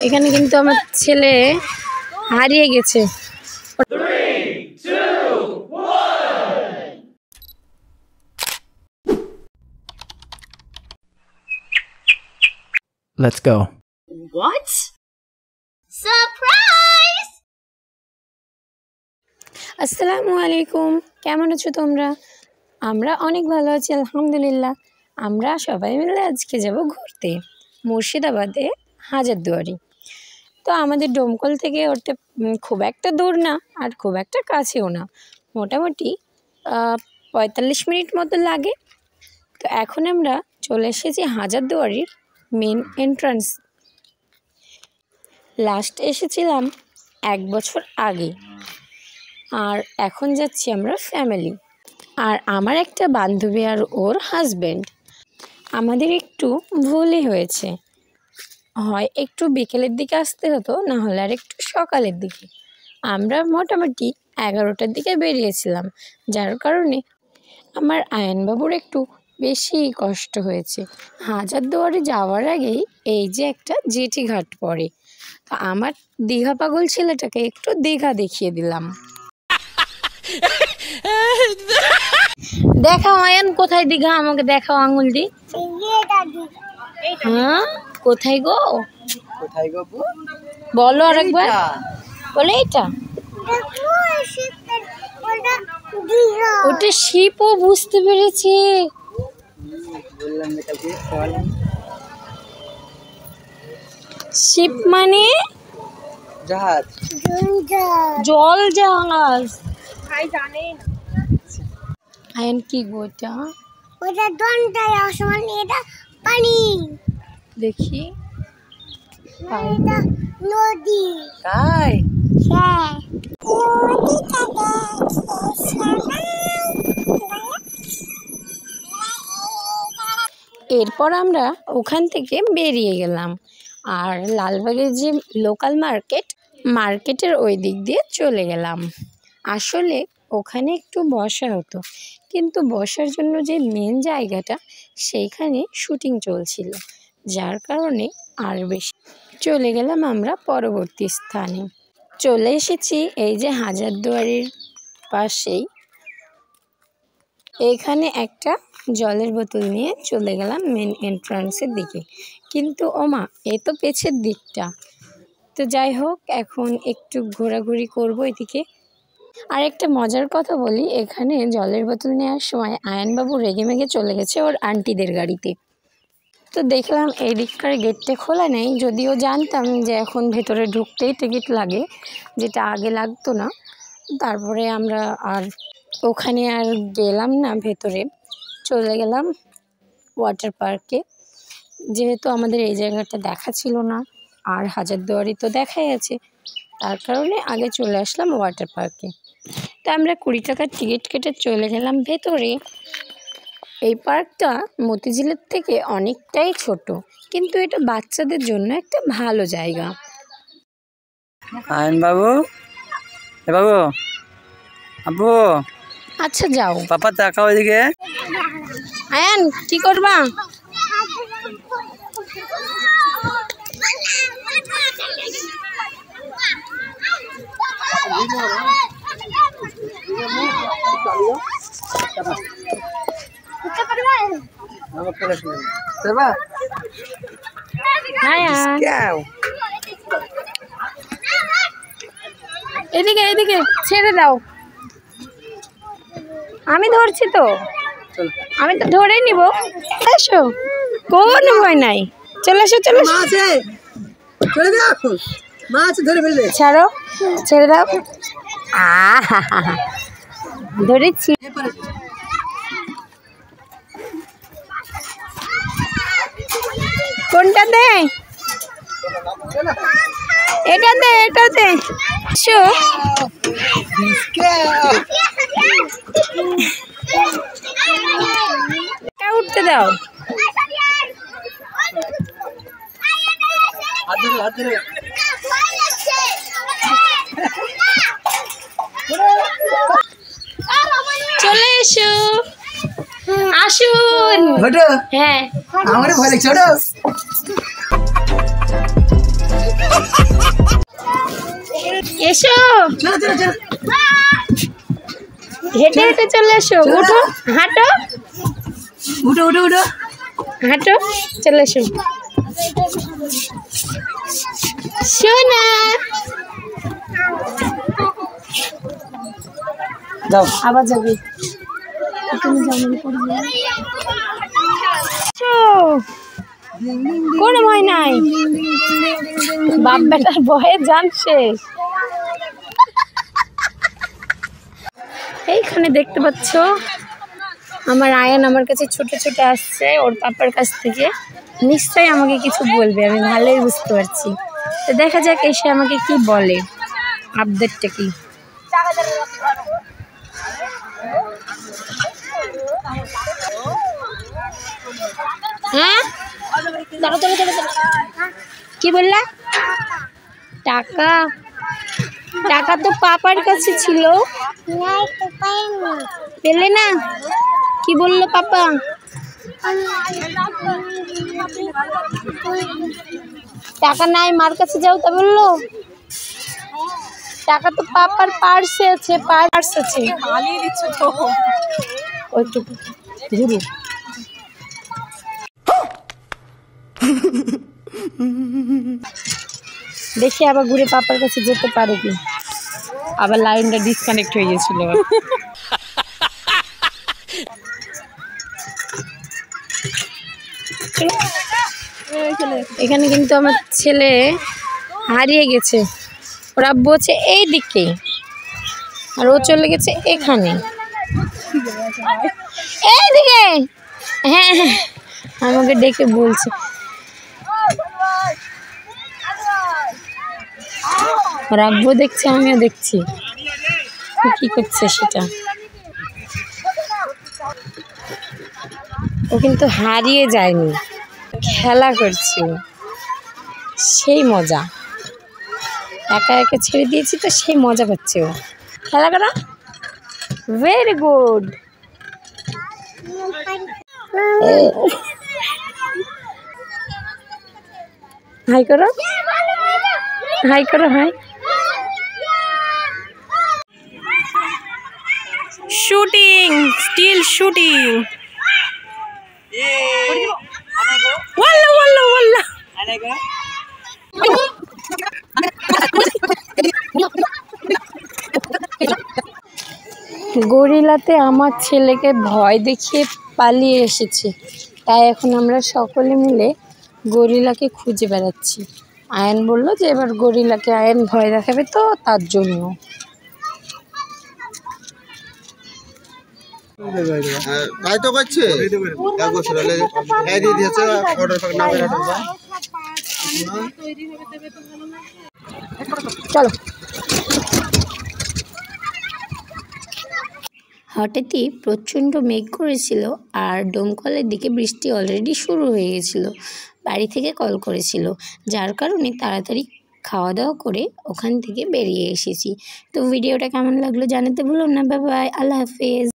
এখানে কিন্তু আমার ছেলে হারিয়ে গেছে। Let's go. What? Surprise! আসসালামু আলাইকুম, কেমন আছো তোমরা? আমরা অনেক ভালো আছি আলহামদুলিল্লাহ। আমরা সবাই মিলে আজকে যাব ঘুরতে মুর্শিদাবাদে হাজারদুয়ারি। তো আমাদের ডোমকল থেকে ওটা খুব একটা দূর না আর খুব একটা কাছেও না, মোটামুটি 45 মিনিট মতো লাগে। তো এখন আমরা চলে এসেছি হাজারদুয়ারির মেন এন্ট্রান্স। লাস্ট এসেছিলাম 1 বছর আগে, আর এখন যাচ্ছি আমরা ফ্যামিলি আর আমার একটা বান্ধবী আর ওর হাজব্যান্ড। আমাদের একটু ভুলই হয়েছে, হয় একটু বিকেলের দিকে আসতে হতো, না হলে আর একটু সকালের দিকে। আমরা মোটামুটি 11টার দিকে বেরিয়েছিলাম, যার কারণে আমার আয়নবাবুর একটু বেশি কষ্ট হয়েছে। হাজারদুয়ারি যাওয়ার আগেই এই যে একটা জেটি ঘাট পড়ে, তো আমার দীঘা পাগল ছেলেটাকে একটু দীঘা দেখিয়ে দিলাম। দেখাও আয়ন, কোথায় দীঘা? আমাকে দেখাও আঙুল দি। হ্যাঁ, কোথায় গো? কোথায় গো? বলো আরেকবার। বলে এটা ওটা শিপও, বুঝতে পেরেছি। শিপ মানে জাহাজ, জল জাহাজ। আয়ন কি গো এটা? ওটা দন্ডায় আসমান, এটা পানি। দেখি এটা নদী। তাই হ্যাঁ, এরপর আমরা ওখান থেকে বেরিয়ে গেলাম আর লালবাগের যে লোকাল মার্কেটের ওই দিক দিয়ে চলে গেলাম। আসলে ওখানে একটু বসা হতো, কিন্তু বসার জন্য যে মেন জায়গাটা সেইখানে শুটিং চলছিল, যার কারণে আর বেশি চলে গেলাম আমরা পরবর্তী স্থানে। চলে এসেছি এই যে হাজারদুয়ারির পাশেই। এইখানে একটা জলের বোতল নিয়ে চলে গেলাম মেন এন্ট্রান্সের দিকে, কিন্তু ওমা এ তো পেছের দিকটা। তো যাই হোক, এখন একটু ঘোরাঘুরি করবো এদিকে। আর একটা মজার কথা বলি, এখানে জলের বোতল নেওয়ার সময় আয়নবাবু রেগেমেগে চলে গেছে ওর আন্টিদের গাড়িতে। তো দেখলাম এই দিককার গেটটা খোলা নেই, যদিও জানতাম যে এখন ভেতরে ঢুকতেই টিকিট লাগে, যেটা আগে লাগতো না। তারপরে আমরা আর ওখানে আর গেলাম না ভেতরে, চলে গেলাম ওয়াটার পার্কে। যেহেতু আমাদের এই জায়গাটা দেখা ছিল না আর হাজারদুয়ারি তো দেখাই আছে, তার কারণে আগে চলে আসলাম ওয়াটার পার্কে। তা আমরা 20 টাকার টিকিট কেটে চলে গেলাম ভেতরে। এই পার্কটা মতিঝিলের থেকে অনেকটাই ছোট, কিন্তু এটা বাচ্চাদের জন্য একটা ভালো জায়গা। আয়ন বাবু, এ বাবু, আব্বু, আচ্ছা যাও। পাপা তাকাও ওইদিকে। আয়ান কি করবা? এদিকে এদিকে ছেড়ে দাও, আমি ধরছি তো, আমি তো ধরে নিব। এসো, কোনো ভয় নাই, চলে এসো চলে এসো। ছাড়ো, ছেড়ে দাও। ধরেছি। কোনটাতে? এটাতে, এটাতে এসো। উঠতে দাও। চলে এসো, আসুন। হ্যাঁ, আমার ভয় লাগছে। এসো, হেঁটে হেঁটে চলে এসো। উঠো, হাঁটো, উঠো উঠো উঠো। হাঁটো, চলে এসো। সোনা, যাও। আবার যাবি? তুমি যেমন করবে। কোনো ভয় নাই, বাপ বেটার ভয়ে জান শেষ। এইখানে দেখতে পাচ্ছ আমার আয়ান আমার কাছে ছোট ছোট আসছে ওর পাপার কাছ থেকে। নিশ্চয়ই আমাকে কিছু বলবে, আমি ভালোই বুঝতে পারছি। তো দেখা যাক এসে আমাকে কি বলে, আপডেটটা কি। হ্যাঁ, কি বললা? টাকা? টাকা তো পাপার কাছে ছিল, পেলে না? কি বললো পাপা? টাকা নাই, মার কাছে যাও তা বললো? টাকা তো পাপার পার্সে আছে, পার্স আছে। ওইটুকু ঘুরু। দেখি আবার ঘুরে পাপার কাছে যেতে পারে কি। আবার লাইনটা ডিসকানেক্ট হয়ে গেছিল। এখানে কিন্তু আমার ছেলে হারিয়ে গেছে। ওর আব্বু হচ্ছে এই দিকে আর ও চলে গেছে এখানে, এইদিকে। হ্যাঁ হ্যাঁ, আমাকে ডেকে বলছে। ওর আব্বু দেখছে, আমিও দেখছি কি করছে সেটা। ও কিন্তু হারিয়ে যায়নি, খেলা করছে, সেই মজা। একা একা ছেড়ে দিয়েছি তো সেই মজা পাচ্ছে ও। খেলা করো, ভেরি গুড। হাই করো, হাই করো, হাই। Shooting, still shooting. ওয়াল্লা ওয়াল্লা ওয়াল্লা। গরিলাতে আমার ছেলেকে ভয় দেখিয়ে পালিয়ে এসেছে, তাই এখন আমরা সকলে মিলে গরিলাকে খুঁজে বেড়াচ্ছি। আয়ান বলল যে এবার গরিলাকে আয়ান ভয় দেখাবে, তো তার জন্য। তাই তো করছে এক বছর হলে এই দিয়ে দিয়েছে অর্ডার পাক নামের অর্ডার। চলো। হঠাৎই প্রচণ্ড মেঘ করেছিল আর ডোমকলের দিকে বৃষ্টি অলরেডি শুরু হয়ে গেছিল। বাড়ি থেকে কল করেছিল, যার কারণে তাড়াতাড়ি খাওয়া দাওয়া করে ওখান থেকে বেরিয়ে এসেছি। তো ভিডিওটা কেমন লাগলো জানাতে ভুলো না। বাই বাই, আল্লাহ হাফেজ।